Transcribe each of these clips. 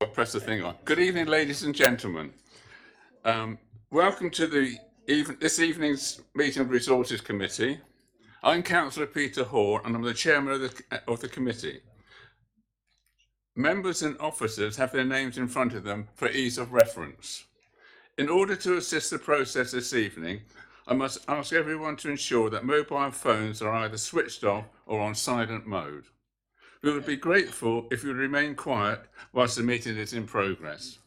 I'll press the thing on. Good evening, ladies and gentlemen. Welcome to this evening's meeting of the Resources Committee. I'm Councillor Peter Hoare and I'm the chairman of the committee. Members and officers have their names in front of them for ease of reference. In order to assist the process this evening, I must ask everyone to ensure that mobile phones are either switched off or on silent mode. We would be grateful if you would remain quiet whilst the meeting is in progress.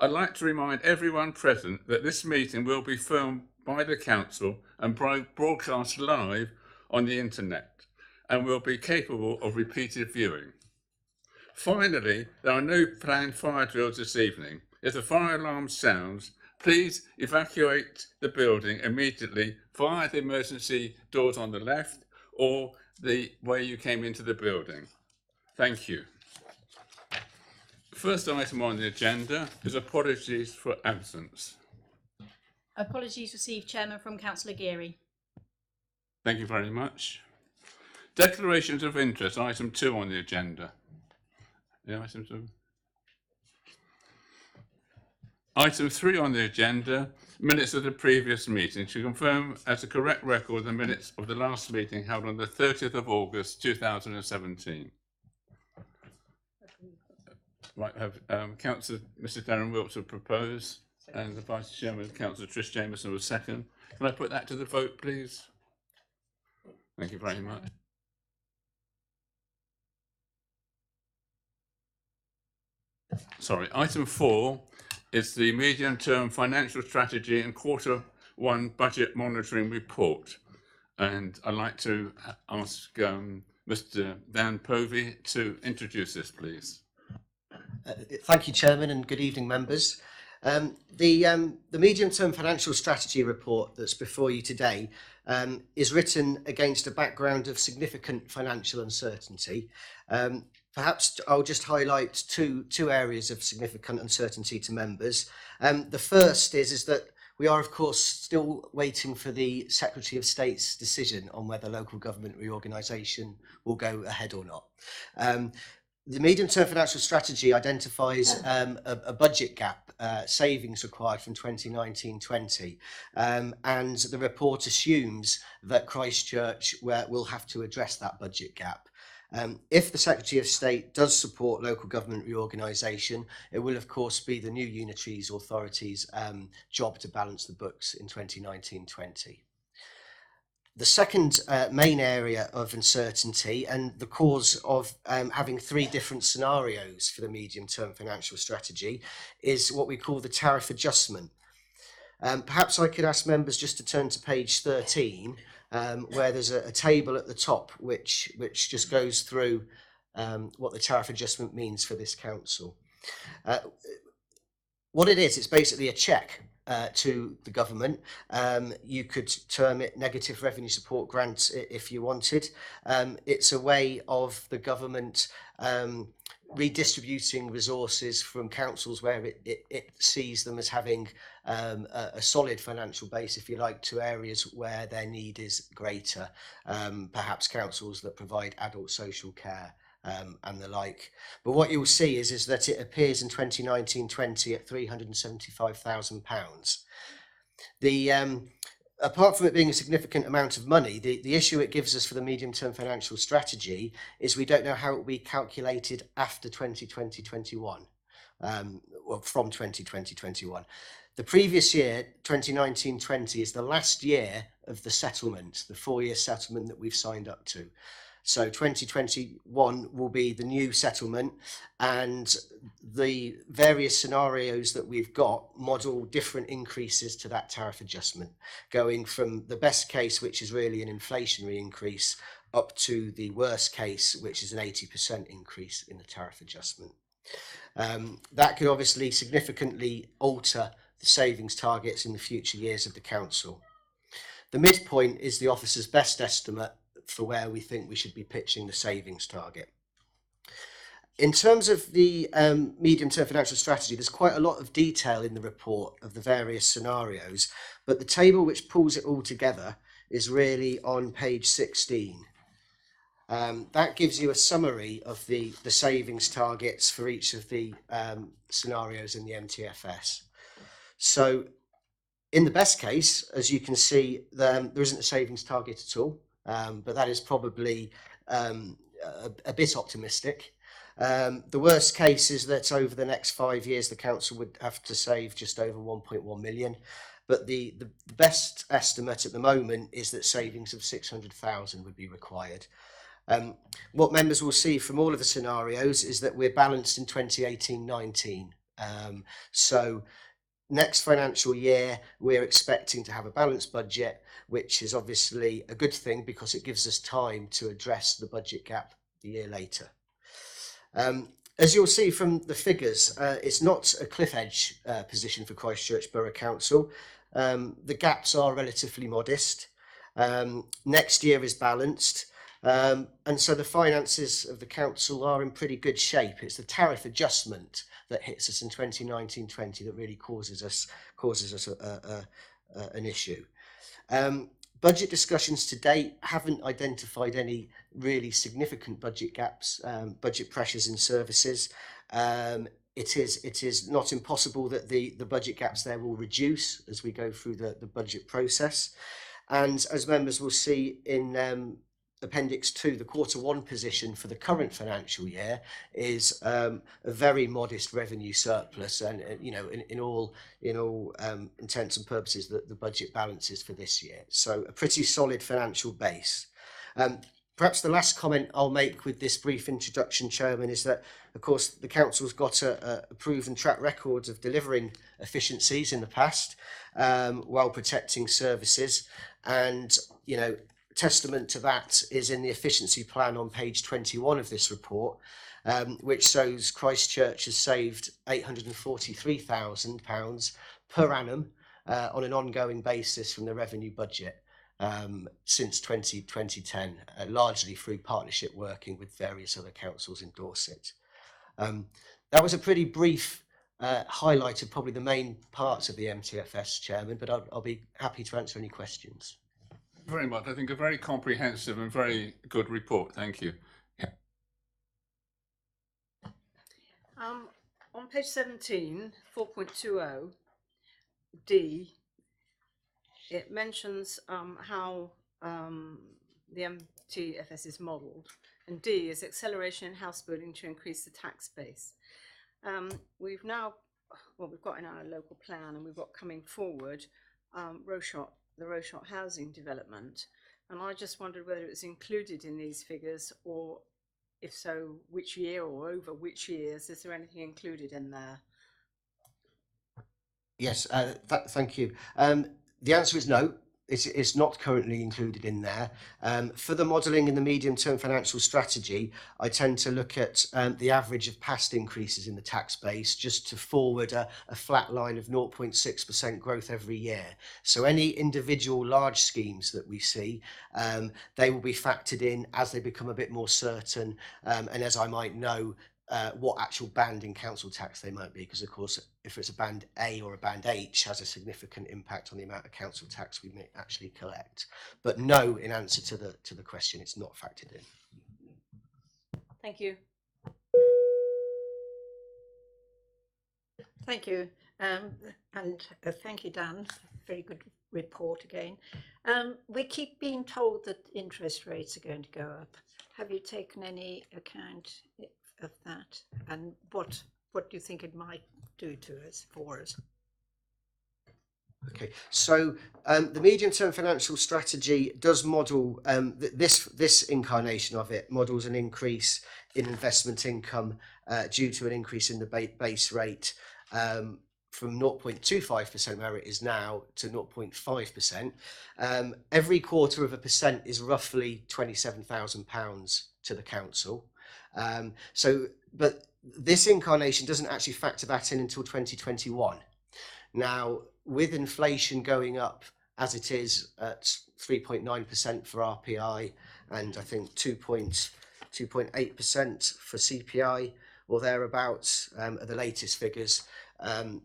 I'd like to remind everyone present that this meeting will be filmed by the Council and broadcast live on the internet and will be capable of repeated viewing. Finally, there are no planned fire drills this evening. If the fire alarm sounds, please evacuate the building immediately via the emergency doors on the left or the way you came into the building. Thank you. First item on the agenda is apologies for absence. Apologies received, Chairman, from Councillor Geary. Thank you very much. Declarations of interest, item 2 on the agenda. Yeah, item 2. Item 3 on the agenda, minutes of the previous meeting, to confirm as a correct record the minutes of the last meeting held on the 30th of August 2017. Right, have Councillor Mr Darren Wilkes will propose and the Vice Chairman, Councillor Trish Jameson, will second. Can I put that to the vote, please? Thank you very much. Sorry, item 4 is the medium-term financial strategy and Q1 budget monitoring report. And I'd like to ask Mr Dan Povey to introduce this, please. Thank you, Chairman, and good evening, members. The medium-term financial strategy report that's before you today is written against a background of significant financial uncertainty. Perhaps I'll just highlight two areas of significant uncertainty to members. The first is that we are, of course, still waiting for the Secretary of State's decision on whether local government reorganisation will go ahead or not. The medium-term financial strategy identifies a budget gap, savings required from 2019-20, and the report assumes that Christchurch will have to address that budget gap. If the Secretary of State does support local government reorganisation, it will of course be the new Unitary's authority's job to balance the books in 2019-20. The second main area of uncertainty and the cause of having 3 different scenarios for the medium-term financial strategy is what we call the tariff adjustment. Perhaps I could ask members just to turn to page 13, where there's a table at the top which just goes through what the tariff adjustment means for this council. What it is, it's basically a cheque to the government. You could term it negative revenue support grant if you wanted. It's a way of the government redistributing resources from councils where it sees them as having a solid financial base, if you like, to areas where their need is greater, perhaps councils that provide adult social care and the like. But what you'll see is that it appears in 2019-20 at £375,000. Apart from it being a significant amount of money, the issue it gives us for the medium-term financial strategy is we don't know how it will be calculated after 2020-21, well, from 2020-21. The previous year, 2019-20, is the last year of the settlement, the 4-year settlement that we've signed up to. So 2021 will be the new settlement, and the various scenarios that we've got model different increases to that tariff adjustment, going from the best case, which is really an inflationary increase, up to the worst case, which is an 80% increase in the tariff adjustment. That could obviously significantly alter the savings targets in the future years of the council. The midpoint is the officer's best estimate for where we think we should be pitching the savings target. In terms of the medium-term financial strategy, there's quite a lot of detail in the report of the various scenarios, but the table which pulls it all together is really on page 16. That gives you a summary of the savings targets for each of the scenarios in the MTFS. So in the best case, as you can see, there isn't a savings target at all, but that is probably a bit optimistic. The worst case is that over the next 5 years, the council would have to save just over 1.1 million. But the best estimate at the moment is that savings of 600,000 would be required. What members will see from all of the scenarios is that we're balanced in 2018-19. So next financial year, we're expecting to have a balanced budget, which is obviously a good thing because it gives us time to address the budget gap the year later. As you'll see from the figures, it's not a cliff edge position for Christchurch Borough Council. The gaps are relatively modest. Next year is balanced. And so the finances of the council are in pretty good shape. It's the tariff adjustment that hits us in 2019-20 that really causes us an issue. Budget discussions to date haven't identified any really significant budget gaps, budget pressures in services. It is not impossible that the budget gaps there will reduce as we go through the budget process. And as members will see in Appendix 2, the Q1 position for the current financial year is a very modest revenue surplus, and in all intents and purposes, the budget balances for this year. So a pretty solid financial base. Perhaps the last comment I'll make with this brief introduction, Chairman, is that, of course, the council's got a proven track record of delivering efficiencies in the past while protecting services, and testament to that is in the efficiency plan on page 21 of this report, which shows Christchurch has saved £843,000 per annum on an ongoing basis from the revenue budget since 2010, largely through partnership working with various other councils in Dorset. That was a pretty brief highlight of probably the main parts of the MTFS, Chairman, but I'll be happy to answer any questions. Very much. I think a very comprehensive and very good report. Thank you. On page 17, 4.20 D, it mentions how the MTFS is modelled, and D is acceleration in house building to increase the tax base. We've got in our local plan, and we've got coming forward the Roshot housing development, and I just wondered whether it was included in these figures, or if so, which year, or over which years. Is there anything included in there? Yes, thank you. The answer is no. It's not currently included in there. For the modelling in the medium-term financial strategy, I tend to look at the average of past increases in the tax base, just to forward a flat line of 0.6% growth every year. So any individual large schemes that we see, they will be factored in as they become a bit more certain, and as I might know what actual band in council tax they might be, because of course if it's a band A or a band H has a significant impact on the amount of council tax we may actually collect. But no, in answer to the question, it's not factored in. Thank you. Thank you, and thank you, Dan. Very good report again. We keep being told that interest rates are going to go up. Have you taken any account of that, and what do you think it might do to us, for us? Okay, so the medium-term financial strategy does model this incarnation of it models an increase in investment income due to an increase in the base rate from 0.25% where it is now to 0.5%. Every quarter of a percent is roughly £27,000 to the council. But this incarnation doesn't actually factor that in until 2021. Now, with inflation going up as it is at 3.9% for RPI, and I think 2.8% for CPI or thereabouts at the latest figures,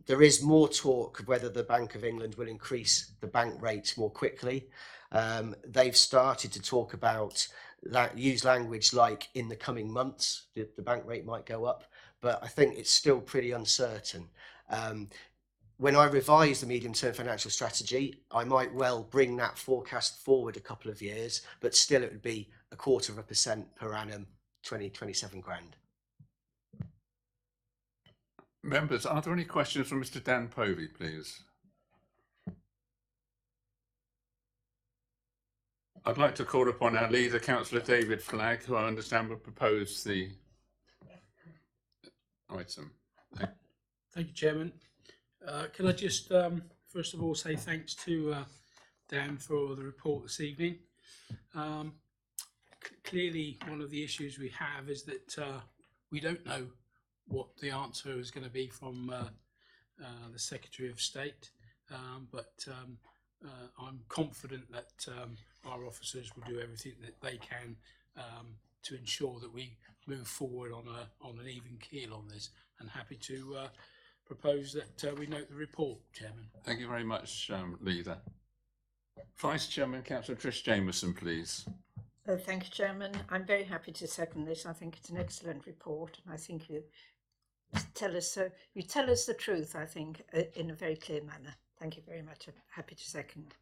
there is more talk of whether the Bank of England will increase the bank rate more quickly. They've started to talk about use language like in the coming months, the bank rate might go up, but I think it's still pretty uncertain. When I revise the medium-term financial strategy, I might well bring that forecast forward a couple of years, but still it would be 0.25% per annum, 27 grand. Members, are there any questions from Mr. Dan Povey, please? I'd like to call upon our leader, Councillor David Flagg, who I understand will propose the item. Thank you, Chairman. Can I just first of all say thanks to Dan for the report this evening. Clearly, one of the issues we have is that we don't know what the answer is going to be from the Secretary of State, but I'm confident that our officers will do everything that they can to ensure that we move forward on an even keel on this, and happy to propose that we note the report, Chairman. Thank you very much, Leader. Vice Chairman, Councillor Trish Jameson, please. Thank you, Chairman. I'm very happy to second this. I think it's an excellent report, and I think you tell us the truth, I think, in a very clear manner. Thank you very much. I'm happy to second.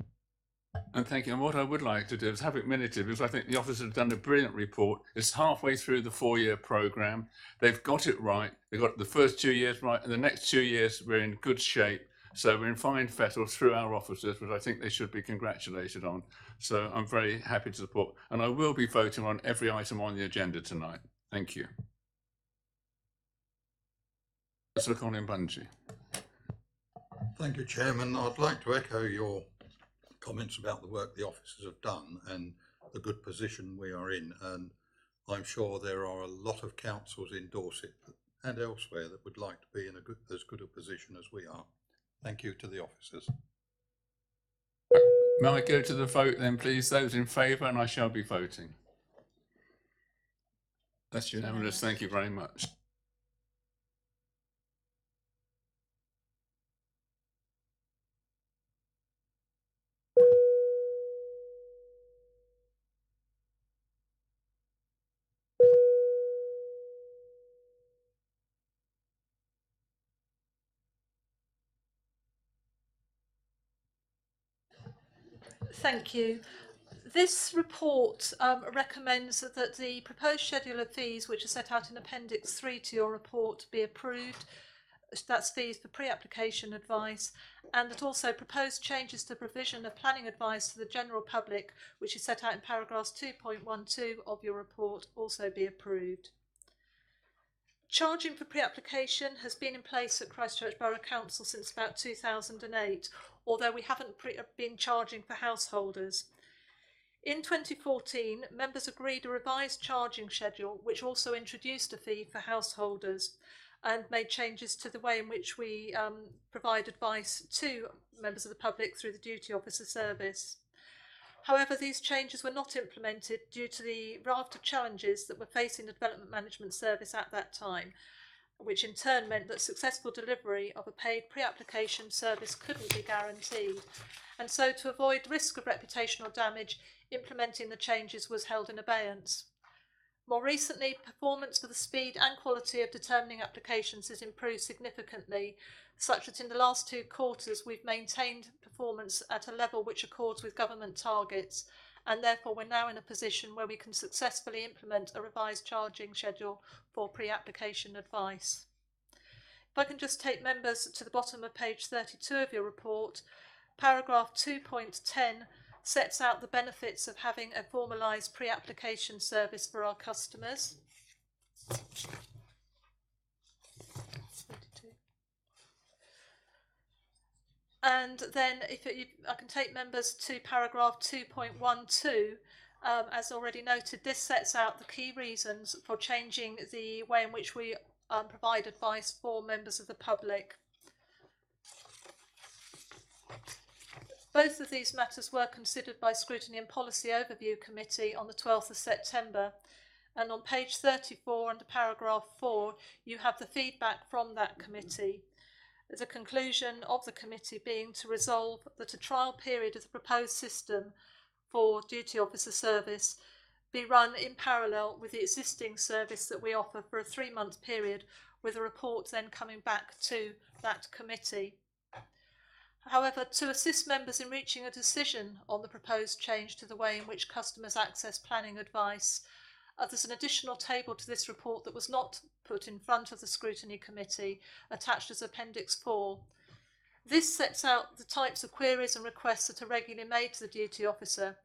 And thank you. And what I would like to do is have it minuted, because I think the officers have done a brilliant report. It's halfway through the 4-year programme. They've got it right. They've got the first 2 years right, and the next 2 years we're in good shape. So we're in fine fettle through our officers, which I think they should be congratulated on. So I'm very happy to support. And I will be voting on every item on the agenda tonight. Thank you. Councillor Colin Bungey. Thank you, Chairman. I'd like to echo your comments about the work the officers have done and the good position we are in. And I'm sure there are a lot of councils in Dorset and elsewhere that would like to be in as good a position as we are. Thank you to the officers. May I go to the vote then, please? Those in favour, and I shall be voting. That's unanimous. Thank you very much. Thank you. This report recommends that the proposed schedule of fees, which are set out in Appendix 3 to your report, be approved. That's fees for pre-application advice, and that also proposed changes to provision of planning advice to the general public, which is set out in paragraphs 2.12 of your report, also be approved. Charging for pre-application has been in place at Christchurch Borough Council since about 2008, although we haven't been charging for householders. In 2014, members agreed a revised charging schedule, which also introduced a fee for householders and made changes to the way in which we provide advice to members of the public through the duty officer service. However, these changes were not implemented due to the raft of challenges that were facing the Development Management Service at that time, which in turn meant that successful delivery of a paid pre-application service couldn't be guaranteed. And so, to avoid risk of reputational damage, implementing the changes was held in abeyance. More recently, performance for the speed and quality of determining applications has improved significantly, such that in the last 2 quarters we've maintained performance at a level which accords with government targets, and therefore we're now in a position where we can successfully implement a revised charging schedule for pre-application advice. If I can just take members to the bottom of page 32 of your report, paragraph 2.10 sets out the benefits of having a formalised pre-application service for our customers. And then I can take members to paragraph 2.12, as already noted, this sets out the key reasons for changing the way in which we provide advice for members of the public. Both of these matters were considered by Scrutiny and Policy Overview Committee on the 12th of September, and on page 34 under paragraph 4 you have the feedback from that committee. The conclusion of the committee being to resolve that a trial period of the proposed system for duty officer service be run in parallel with the existing service that we offer for a 3-month period, with a report then coming back to that committee. However, to assist members in reaching a decision on the proposed change to the way in which customers access planning advice, there's an additional table to this report that was not put in front of the scrutiny committee, attached as Appendix 4. This sets out the types of queries and requests that are regularly made to the duty officer,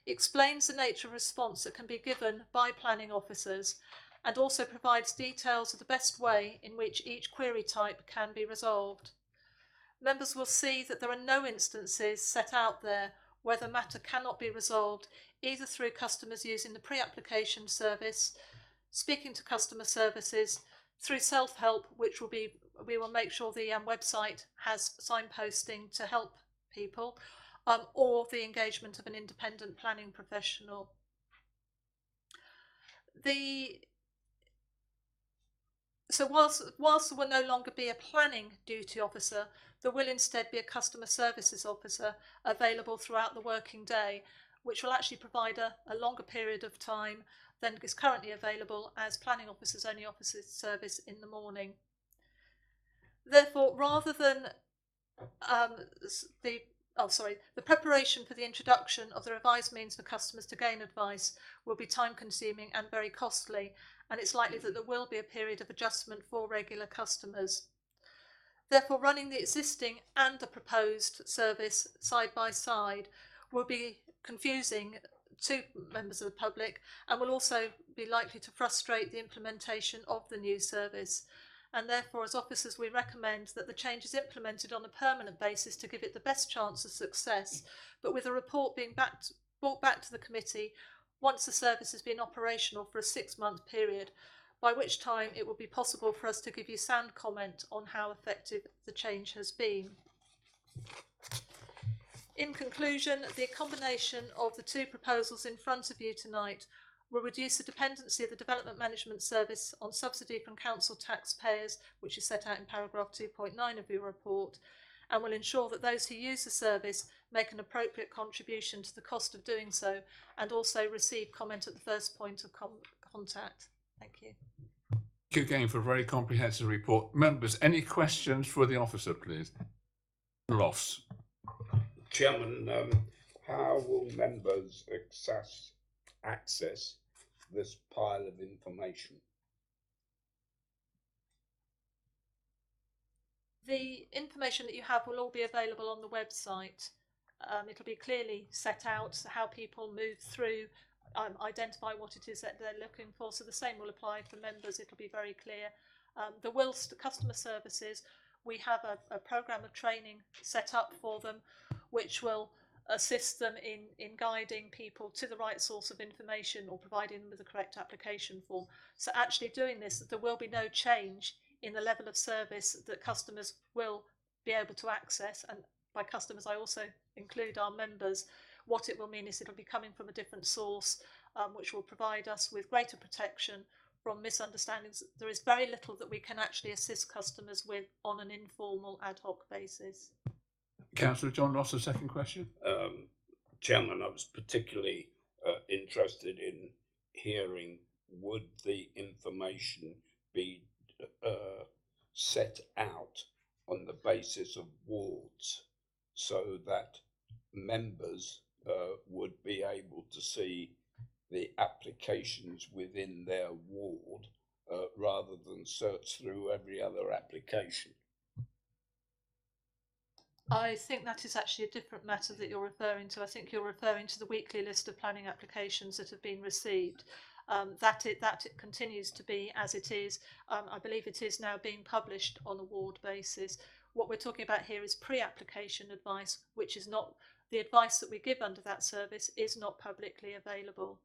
explains the nature of response that can be given by planning officers, and also provides details of the best way in which each query type can be resolved. Members will see that there are no instances set out there where the matter cannot be resolved either through customers using the pre-application service, speaking to customer services, through self-help, which we will make sure the website has signposting to help people, or the engagement of an independent planning professional. So whilst there will no longer be a planning duty officer, there will instead be a customer services officer available throughout the working day, which will actually provide a longer period of time than is currently available, as planning officers only offer service in the morning. Therefore, rather than the preparation for the introduction of the revised means for customers to gain advice will be time consuming and very costly, and it's likely that there will be a period of adjustment for regular customers. Therefore, running the existing and the proposed service side by side will be confusing to members of the public, and will also be likely to frustrate the implementation of the new service. And therefore, as officers, we recommend that the change is implemented on a permanent basis to give it the best chance of success, but with a report being brought back to the committee once the service has been operational for a 6-month period, by which time it will be possible for us to give you sound comment on how effective the change has been. In conclusion, the combination of the two proposals in front of you tonight will reduce the dependency of the Development Management Service on subsidy from council taxpayers, which is set out in paragraph 2.9 of your report, and will ensure that those who use the service make an appropriate contribution to the cost of doing so, and also receive comment at the first point of contact. Thank you. Thank you again for a very comprehensive report. Members, any questions for the officer, please? Loss. Chairman, how will members access this pile of information? The information that you have will all be available on the website. It'll be clearly set out how people move through, identify what it is that they're looking for. So the same will apply for members. It'll be very clear. The customer services, we have a programme of training set up for them, which will assist them in guiding people to the right source of information or providing them with the correct application form. So actually doing this, there will be no change in the level of service that customers will be able to access. And by customers, I also include our members. What it will mean is it'll be coming from a different source, which will provide us with greater protection from misunderstandings. There is very little that we can actually assist customers with on an informal ad hoc basis. Councillor John Ross, a second question. Chairman, I was particularly interested in hearing, would the information be set out on the basis of wards, so that members would be able to see the applications within their ward rather than search through every other application? I think that is actually a different matter that you're referring to. I think you're referring to the weekly list of planning applications that have been received. That continues to be as it is. I believe it is now being published on a ward basis. What we're talking about here is pre-application advice, which is not the advice that we give under that service, is not publicly available.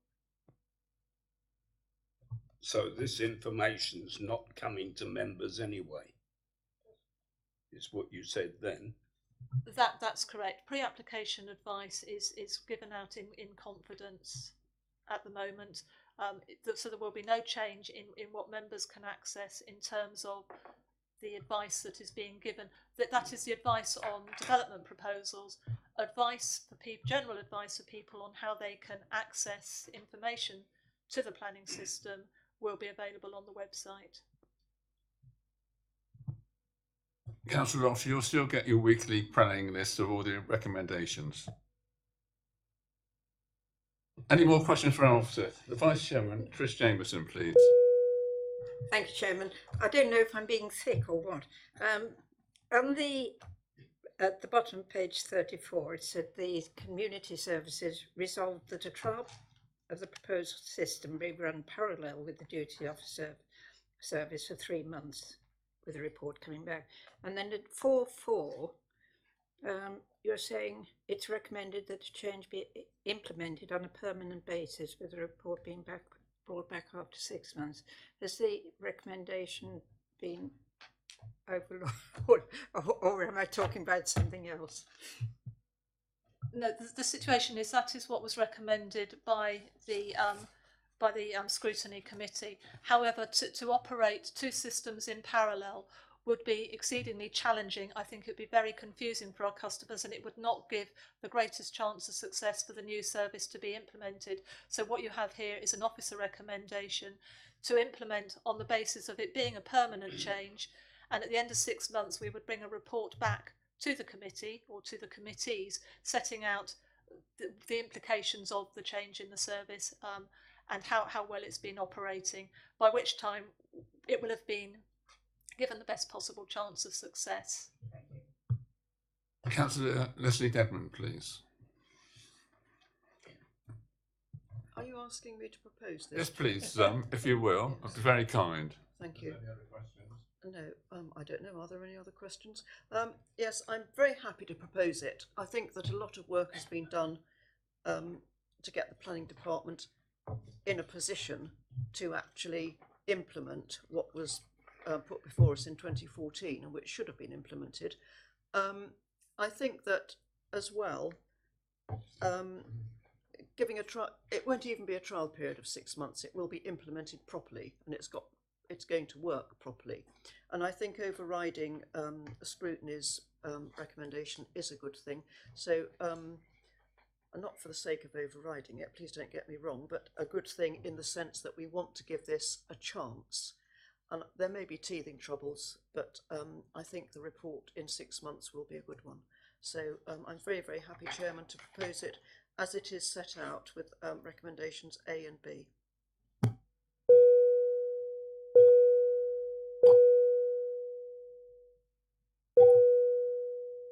So this information's not coming to members anyway, is what you said then? That's correct. Pre-application advice is given out in confidence at the moment. So there will be no change in what members can access in terms of the advice that is being given. That is the advice on development proposals. general advice for people on how they can access information to the planning system will be available on the website. Councillor Ross, you'll still get your weekly planning list of all the recommendations. Any more questions for our officer? The Vice Chairman, Chris Jameson, please. Thank you, Chairman. I don't know if I'm being thick or what. At the bottom, page 34, it said the community services resolved that a trial of the proposed system be run parallel with the duty officer service for 3 months, with a report coming back. And then at 4.4, you're saying it's recommended that the change be implemented on a permanent basis, with the report being brought back after 6 months. Has the recommendation been overlooked, or am I talking about something else? No, the situation is that is what was recommended by the scrutiny committee. However, to operate 2 systems in parallel would be exceedingly challenging. I think it would be very confusing for our customers, and it would not give the greatest chance of success for the new service to be implemented. So what you have here is an officer recommendation to implement on the basis of it being a permanent change, and at the end of 6 months we would bring a report back to the committee or to the committees setting out the implications of the change in the service and how well it's been operating, by which time it will have been given the best possible chance of success. Councillor Leslie Dedman, please. Are you asking me to propose this? Yes, please, if you will. I'd be very kind. Thank you. No, I don't know. Are there any other questions? Yes, I'm very happy to propose it. I think that a lot of work has been done to get the planning department in a position to actually implement what was put before us in 2014 and which should have been implemented. I think that as well, giving a trial, it won't even be a trial period of 6 months. It will be implemented properly, and it's going to work properly. And I think overriding scrutiny's recommendation is a good thing. So, not for the sake of overriding it, please don't get me wrong, but a good thing in the sense that we want to give this a chance. And there may be teething troubles, but I think the report in 6 months will be a good one. So I'm very, very happy, Chairman, to propose it as it is set out with recommendations A and B.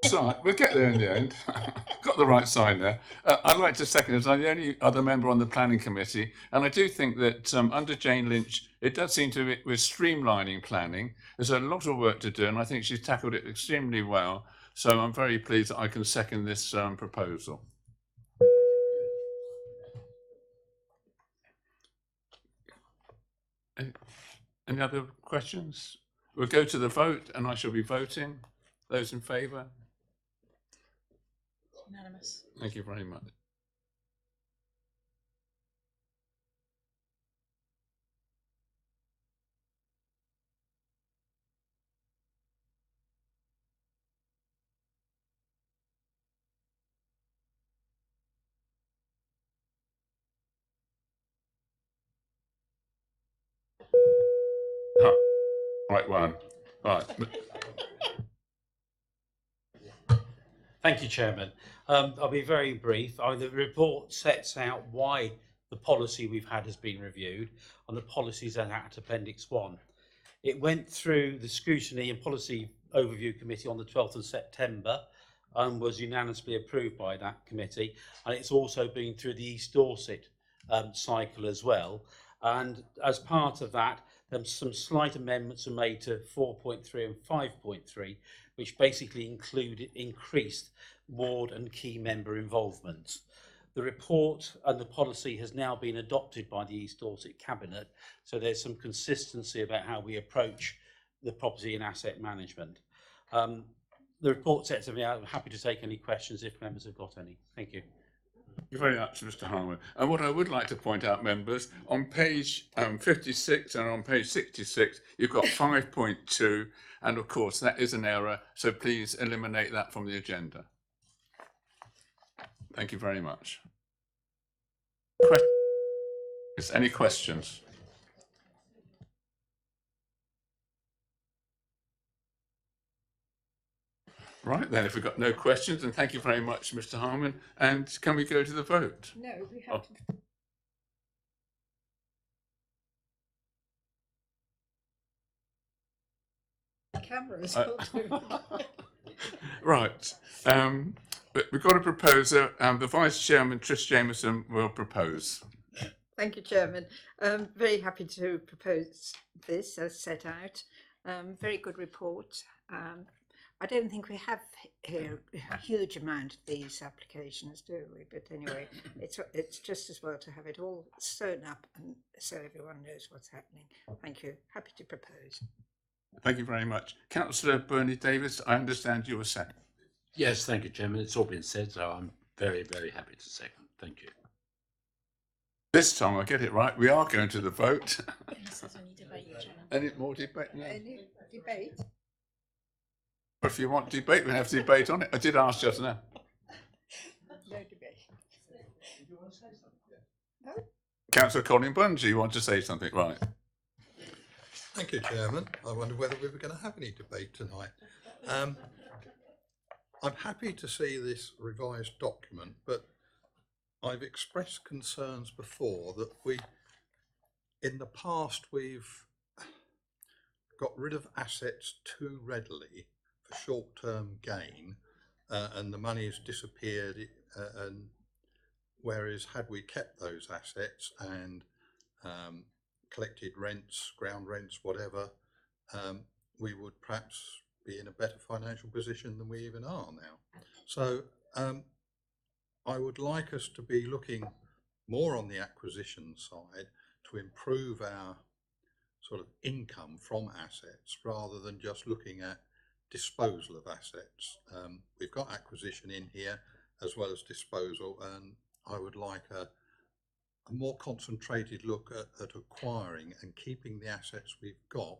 So we'll get there in the end. Got the right sign there. I'd like to second as I'm the only other member on the planning committee, and I do think that under Jane Lynch, it does seem to be we're streamlining planning. There's a lot of work to do, and I think she's tackled it extremely well. So I'm very pleased that I can second this proposal. Any other questions? We'll go to the vote, and I shall be voting. Those in favour? Unanimous. Thank you very much. Right one. Right. Thank you, Chairman. I'll be very brief. The report sets out why the policy we've had has been reviewed, and the policies are at Appendix 1. It went through the Scrutiny and Policy Overview Committee on the 12th of September and was unanimously approved by that committee. And it's also been through the East Dorset cycle as well. And as part of that, some slight amendments are made to 4.3 and 5.3, which basically increased ward and key member involvement. The report and the policy has now been adopted by the East Dorset Cabinet, so there's some consistency about how we approach the property and asset management. The report sets everything out. I'm happy to take any questions if members have got any. Thank you. Thank you very much, Mr. Harwood. And what I would like to point out, members, on page 56 and on page 66, you've got 5.2, and of course that is an error, so please eliminate that from the agenda. Thank you very much. Any questions? Right then, if we've got no questions, and thank you very much, Mr. Harman. And can we go to the vote? No, we have to. Cameras. Right. But we've got a proposer. The Vice Chairman, Trish Jameson, will propose. Thank you, Chairman. Very happy to propose this as set out. Very good report. I don't think we have here a huge amount of these applications, do we? But anyway, it's just as well to have it all sewn up and so everyone knows what's happening. Thank you. Happy to propose. Thank you very much. Councillor Bernie Davis, I understand you were second. Yes, thank you, Chairman. It's all been said, so I'm very, very happy to second. Thank you. This time I get it right. We are going to the vote. Unless there's any debate, Chairman. Any more debate? No. Any debate? If you want debate, we have debate on it. I did ask just now. No debate. No? Councillor Colin Bunge, you want to say something? Right. Thank you, Chairman. I wonder whether we were going to have any debate tonight. I'm happy to see this revised document, but I've expressed concerns before that in the past, we've got rid of assets too readily for short-term gain, and the money has disappeared. And whereas had we kept those assets and collected rents, ground rents, whatever, we would perhaps be in a better financial position than we even are now. So I would like us to be looking more on the acquisition side to improve our sort of income from assets rather than just looking at disposal of assets. We've got acquisition in here as well as disposal, and I would like a more concentrated look at acquiring and keeping the assets we've got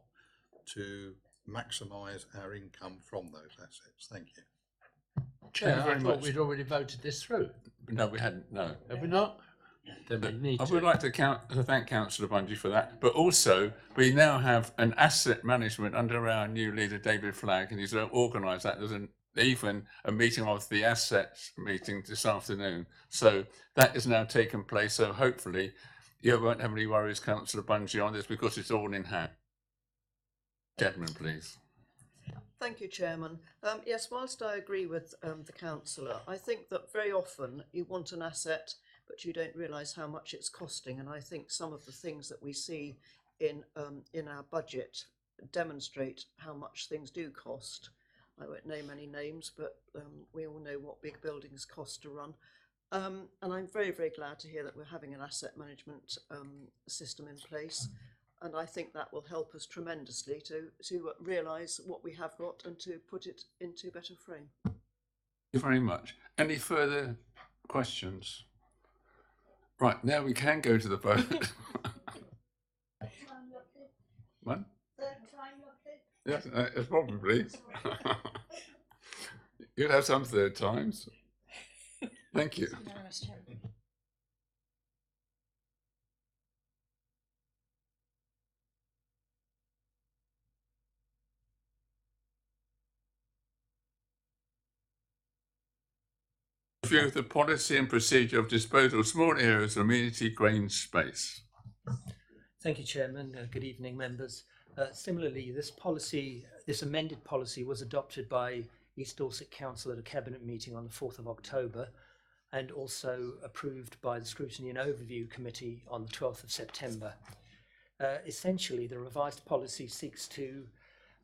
to maximise our income from those assets. Thank you. Chair, I thought we'd already voted this through. No, we hadn't. No. Have we not? Then we need I to. would like to thank Councillor Bunge for that. But also, we now have an asset management under our new leader, David Flagg, and he's organised that. There's even a meeting of the assets meeting this afternoon. So that is now taken place. So hopefully you won't have any worries, Councillor Bunge, on this because it's all in hand. Gentlemen, please. Thank you, Chairman. Yes, whilst I agree with the councillor, I think that very often you want an asset, but you don't realise how much it's costing. And I think some of the things that we see in our budget demonstrate how much things do cost. I won't name any names, but we all know what big buildings cost to run. And I'm very, very glad to hear that we're having an asset management system in place. And I think that will help us tremendously to realise what we have got and to put it into better frame. Thank you very much. Any further questions? Right, now we can go to the vote. What? Yes, probably. You'll have some third times. Thank you. Unanimous, Chairman. Review of the policy and procedure of disposal of small areas of amenity green space. Thank you, Chairman. Good evening, members. Similarly, this amended policy was adopted by East Dorset Council at a cabinet meeting on the 4th of October and also approved by the Scrutiny and Overview Committee on the 12th of September. Essentially, the revised policy seeks to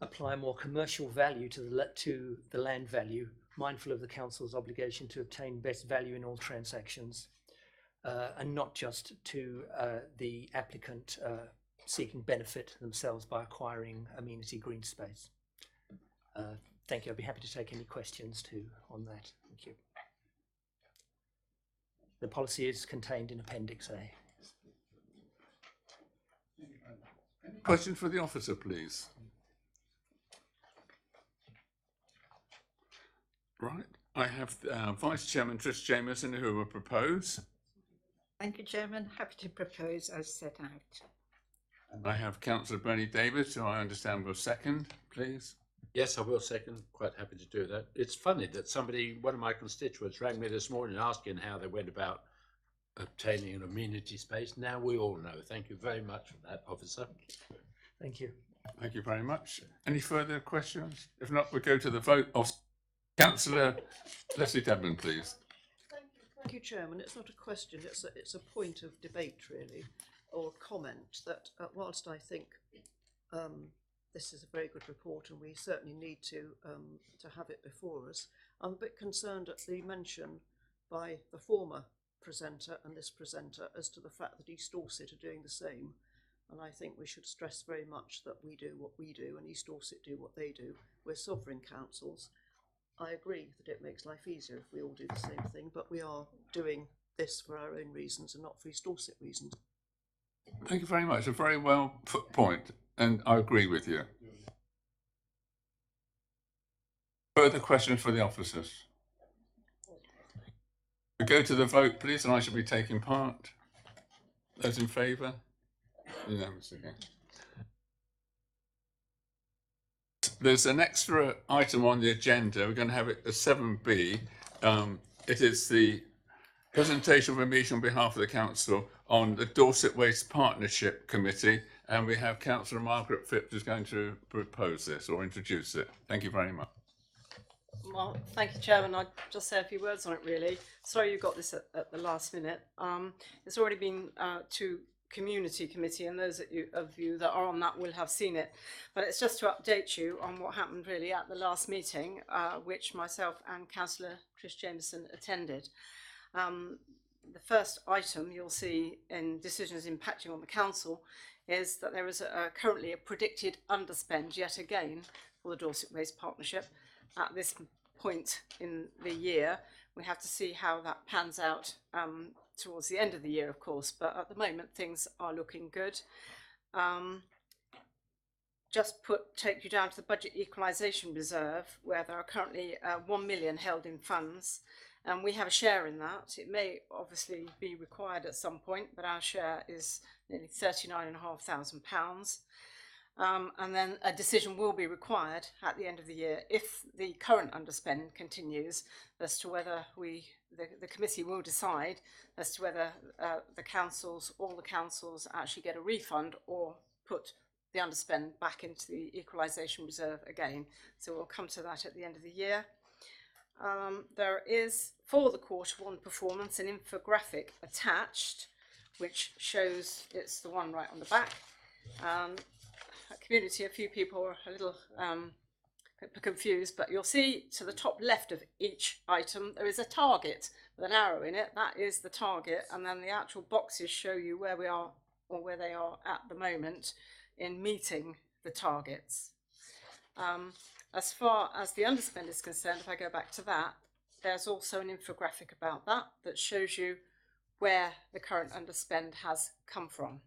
apply more commercial value to the land value, mindful of the Council's obligation to obtain best value in all transactions, and not just to the applicant seeking benefit themselves by acquiring amenity green space. Thank you. I'd be happy to take any questions too on that. Thank you. The policy is contained in Appendix A. Question for the officer, please. Right. I have Vice Chairman Trish Jameson who will propose. Thank you, Chairman. Happy to propose as set out. I have Councillor Bernie Davis, who I understand will second, please. Yes, I will second. Quite happy to do that. It's funny that one of my constituents, rang me this morning asking how they went about obtaining an amenity space. Now we all know. Thank you very much for that, officer. Thank you. Thank you very much. Any further questions? If not, we'll go to the vote of Councillor Leslie Dedman, please. Thank you, Chairman. It's not a question, it's a point of debate, really, or comment that whilst I think this is a very good report and we certainly need to have it before us, I'm a bit concerned at the mention by the former presenter and this presenter as to the fact that East Dorset are doing the same. And I think we should stress very much that we do what we do and East Dorset do what they do. We're sovereign councils. I agree that it makes life easier if we all do the same thing, but we are doing this for our own reasons and not for East Dorset reasons. Thank you very much. A very well put point, and I agree with you. Further questions for the officers? We go to the vote, please, and I shall be taking part. Those in favour? Unanimous again. There's an extra item on the agenda. We're going to have it as 7B. It is the presentation of a meeting on behalf of the council on the Dorset Waste Partnership Committee, and we have Councillor Margaret Phipps who's going to propose this or introduce it. Thank you very much. Well, thank you, Chairman. I'll just say a few words on it, really. Sorry you got this at the last minute. It's already been to Community Committee, and those of you that are on that will have seen it. But it's just to update you on what happened really at the last meeting, which myself and Councillor Trish Jameson attended. The first item you'll see in decisions impacting on the council is that there is currently a predicted underspend yet again for the Dorset Waste Partnership at this point in the year. We have to see how that pans out towards the end of the year, of course, but at the moment things are looking good. Take you down to the budget equalisation reserve, where there are currently 1 million held in funds, and we have a share in that. It may obviously be required at some point, but our share is nearly £39,500. And then a decision will be required at the end of the year if the current underspend continues as to whether the committee will decide as to whether all the councils actually get a refund or put the underspend back into the equalisation reserve again. So we'll come to that at the end of the year. There is, for the Q1 performance, an infographic attached, which shows, it's the one right on the back. Community, a few people are a little confused, but you'll see to the top left of each item there is a target with an arrow in it. That is the target, and then the actual boxes show you where we are or where they are at the moment in meeting the targets. As far as the underspend is concerned, if I go back to that, there's also an infographic about that shows you where the current underspend has come from.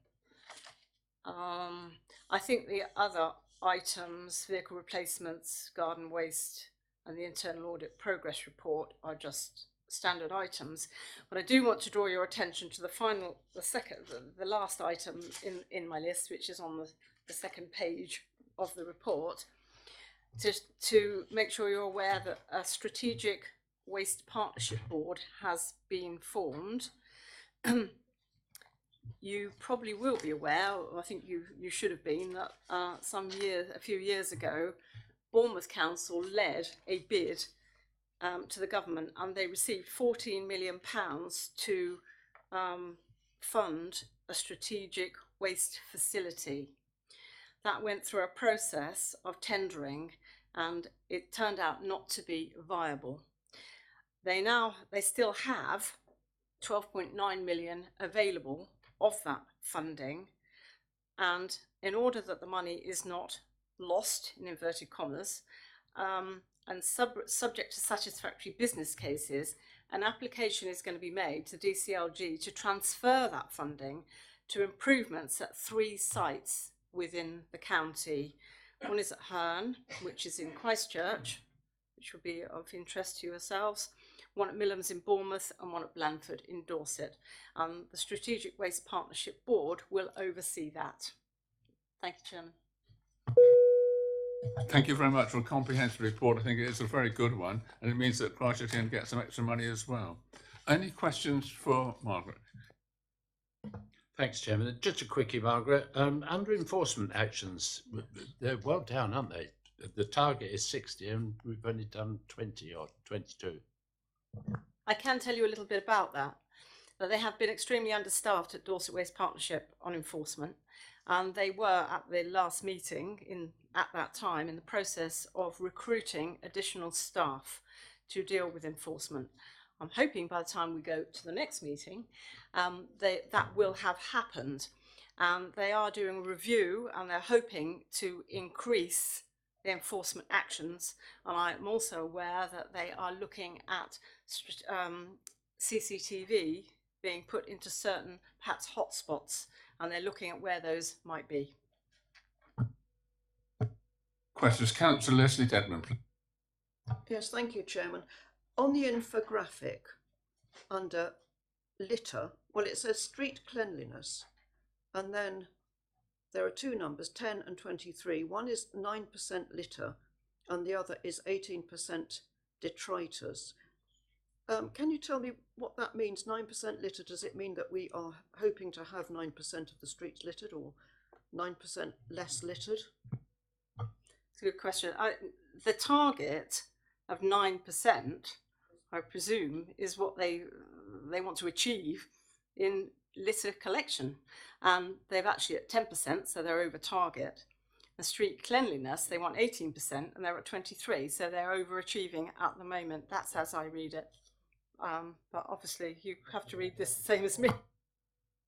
I think the other items, vehicle replacements, garden waste, and the internal audit progress report are just standard items. But I do want to draw your attention to the last item in my list, which is on the second page of the report, to make sure you're aware that a strategic waste partnership board has been formed. You probably will be aware, or I think you should have been, that a few years ago, Bournemouth Council led a bid to the government, and they received £14 million to fund a strategic waste facility. That went through a process of tendering, and it turned out not to be viable. They still have 12.9 million available of that funding, and in order that the money is not lost, in inverted commas, and subject to satisfactory business cases, an application is going to be made to DCLG to transfer that funding to improvements at 3 sites within the county. One is at Herne, which is in Christchurch, which will be of interest to yourselves, one at Millams in Bournemouth and one at Blandford in Dorset. The Strategic Waste Partnership Board will oversee that. Thank you, Chairman. Thank you very much for a comprehensive report. I think it is a very good one, and it means that Christchurch is going to get some extra money as well. Any questions for Margaret? Thanks, Chairman. Just a quickie, Margaret. Under enforcement actions, they're well down, aren't they? The target is 60 and we've only done 20 or 22. I can tell you a little bit about that. They have been extremely understaffed at Dorset Waste Partnership on enforcement, and they were at the last meeting at that time in the process of recruiting additional staff to deal with enforcement. I'm hoping by the time we go to the next meeting, that will have happened. They are doing a review and they're hoping to increase the enforcement actions. And I'm also aware that they are looking at CCTV being put into certain, perhaps, hotspots, and they're looking at where those might be. Questions? Councillor Leslie Dedman, please. Yes, thank you, Chairman. On the infographic under litter, well, it says street cleanliness, and then there are two numbers, 10 and 23. One is 9% litter, and the other is 18% detritus. Can you tell me what that means, 9% litter? Does it mean that we are hoping to have 9% of the streets littered, or 9% less littered? It's a good question. The target of 9%, I presume, is what they want to achieve in litter collection. And they've actually at 10%, so they're over target. The street cleanliness, they want 18%, and they're at 23%, so they're overachieving at the moment. That's as I read it. But obviously, you have to read this the same as me.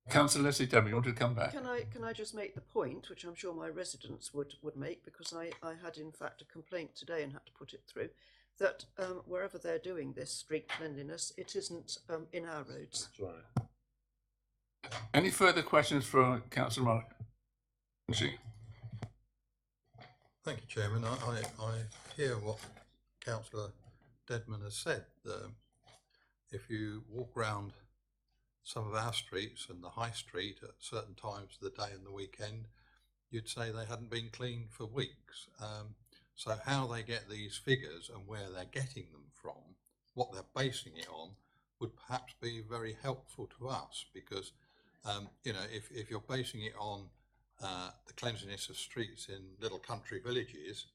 Councillor Leslie Dedman, you want to come back? Can I just make the point, which I'm sure my residents would make, because I had in fact a complaint today and had to put it through, that wherever they're doing this street cleanliness, it isn't in our roads. That's right. Any further questions for Councillor Mark? Thank you, Chairman. I hear what Councillor Dedman has said. If you walk round some of our streets and the high street at certain times of the day and the weekend, you'd say they hadn't been cleaned for weeks. So how they get these figures and where they're getting them from, what they're basing it on, would perhaps be very helpful to us, because you know, if you're basing it on the cleanliness of streets in little country villages,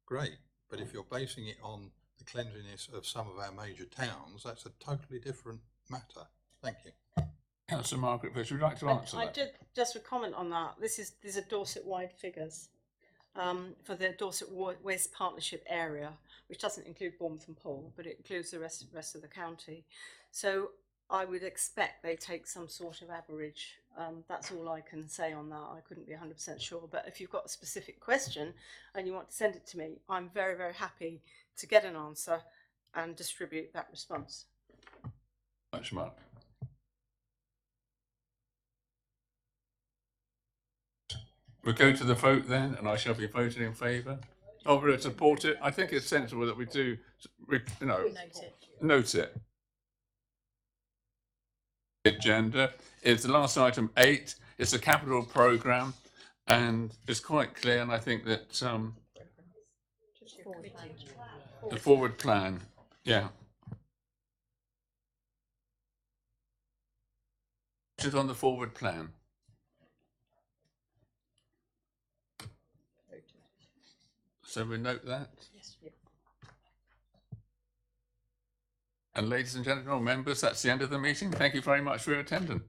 great. But if you're basing it on the cleanliness of some of our major towns, that's a totally different matter. Thank you. Councillor Margaret Fish, would you like to answer that? I did just a comment on that. These are Dorset-wide figures for the Dorset Waste Partnership area, which doesn't include Bournemouth and Poole, but it includes the rest of the county. So I would expect they take some sort of average. That's all I can say on that. I couldn't be 100% sure. But if you've got a specific question and you want to send it to me, I'm very, very happy to get an answer and distribute that response. Thanks, Mark. We'll go to the vote then, and I shall be voting in favour. Oh, we'll support it. I think it's sensible that we do, you know, note it. Agenda is the last item 8. It's a capital programme, and it's quite clear. And I think that the forward plan, yeah. Questions on the forward plan? So we note that. Yes. And ladies and gentlemen, members, that's the end of the meeting. Thank you very much for your attendance.